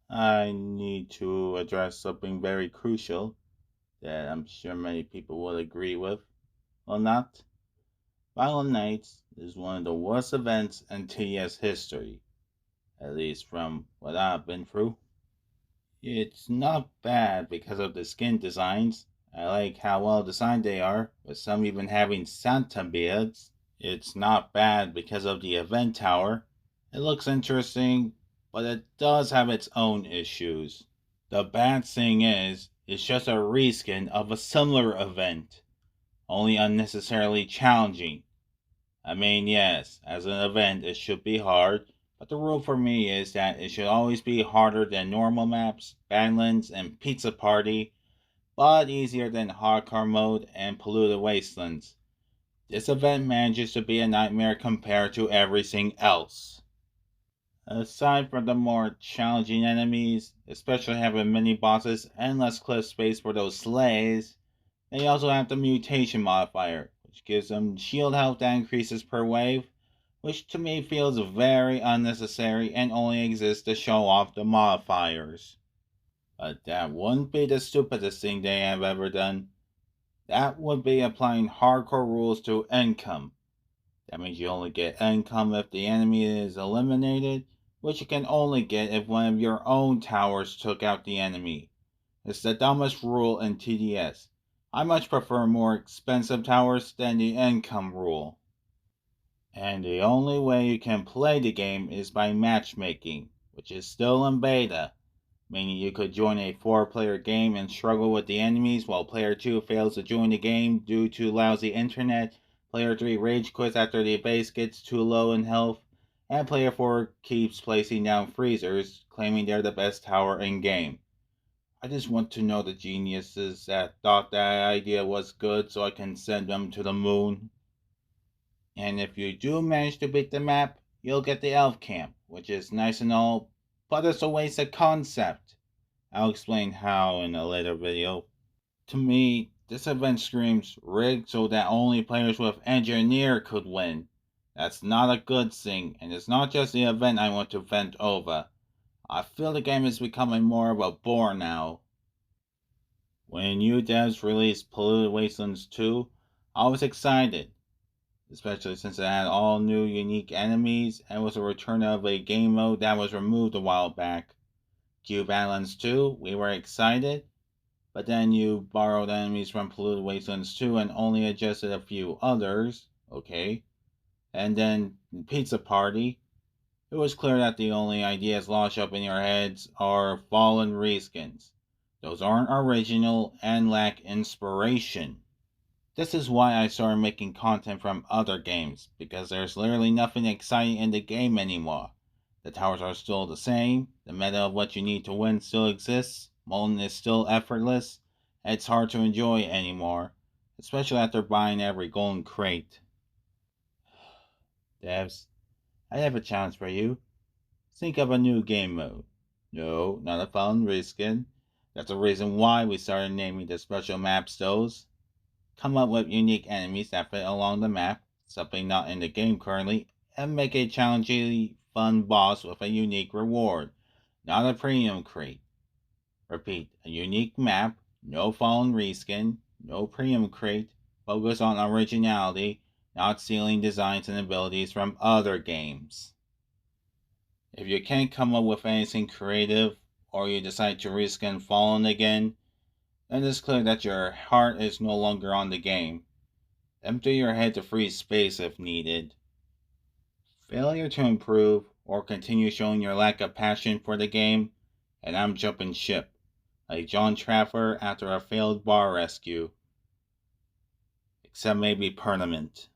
I need to address something very crucial that I'm sure many people will agree with. Well, not. Violent Nights is one of the worst events in TDS history, at least from what I've been through. It's not bad because of the skin designs. I like how well designed they are, with some even having Santa beards. It's not bad because of the event tower. It looks interesting, but it does have its own issues. The bad thing is, it's just a reskin of a similar event, only unnecessarily challenging. I mean, yes, as an event, it should be hard, but the rule for me is that it should always be harder than normal maps, Badlands, and Pizza Party, but easier than Hardcore Mode and Polluted Wastelands. This event manages to be a nightmare compared to everything else. Aside from the more challenging enemies, especially having mini bosses and less cliff space for those sleighs, they also have the mutation modifier, which gives them shield health that increases per wave, which to me feels very unnecessary and only exists to show off the modifiers. But that wouldn't be the stupidest thing they have ever done. That would be applying hardcore rules to income. That means you only get income if the enemy is eliminated, which you can only get if one of your own towers took out the enemy. It's the dumbest rule in TDS. I much prefer more expensive towers than the income rule. And the only way you can play the game is by matchmaking, which is still in beta, meaning you could join a 4-player game and struggle with the enemies while player 2 fails to join the game due to lousy internet, player 3 rage quits after the base gets too low in health, and player 4 keeps placing down freezers, claiming they're the best tower in game. I just want to know the geniuses that thought that idea was good so I can send them to the moon. And if you do manage to beat the map, you'll get the elf camp, which is nice and all, but it's a waste of concept. I'll explain how in a later video. To me, this event screams rigged so that only players with engineer could win. That's not a good thing, and it's not just the event I want to vent over. I feel the game is becoming more of a bore now. When new devs released Polluted Wastelands 2, I was excited, especially since it had all new unique enemies and was a return of a game mode that was removed a while back. Cube Badlands 2, we were excited, but then you borrowed enemies from Polluted Wastelands 2 and only adjusted a few others, okay? And then Pizza Party, it was clear that the only ideas lodged up in your heads are fallen reskins. Those aren't original and lack inspiration. This is why I started making content from other games, because there's literally nothing exciting in the game anymore. The towers are still the same, the meta of what you need to win still exists, Molten is still effortless, and it's hard to enjoy anymore, especially after buying every golden crate. Devs, I have a challenge for you. Think of a new game mode. No, not a fallen reskin. That's the reason why we started naming the special maps those. Come up with unique enemies that fit along the map, something not in the game currently, and make a challengingly fun boss with a unique reward, not a premium crate. Repeat, a unique map, no fallen reskin, no premium crate, focus on originality, not stealing designs and abilities from other games. If you can't come up with anything creative, or you decide to reskin Fallen again, then it's clear that your heart is no longer on the game. Empty your head to free space if needed. Failure to improve or continue showing your lack of passion for the game, and I'm jumping ship, like John Traffer after a failed bar rescue. Except maybe Permanent.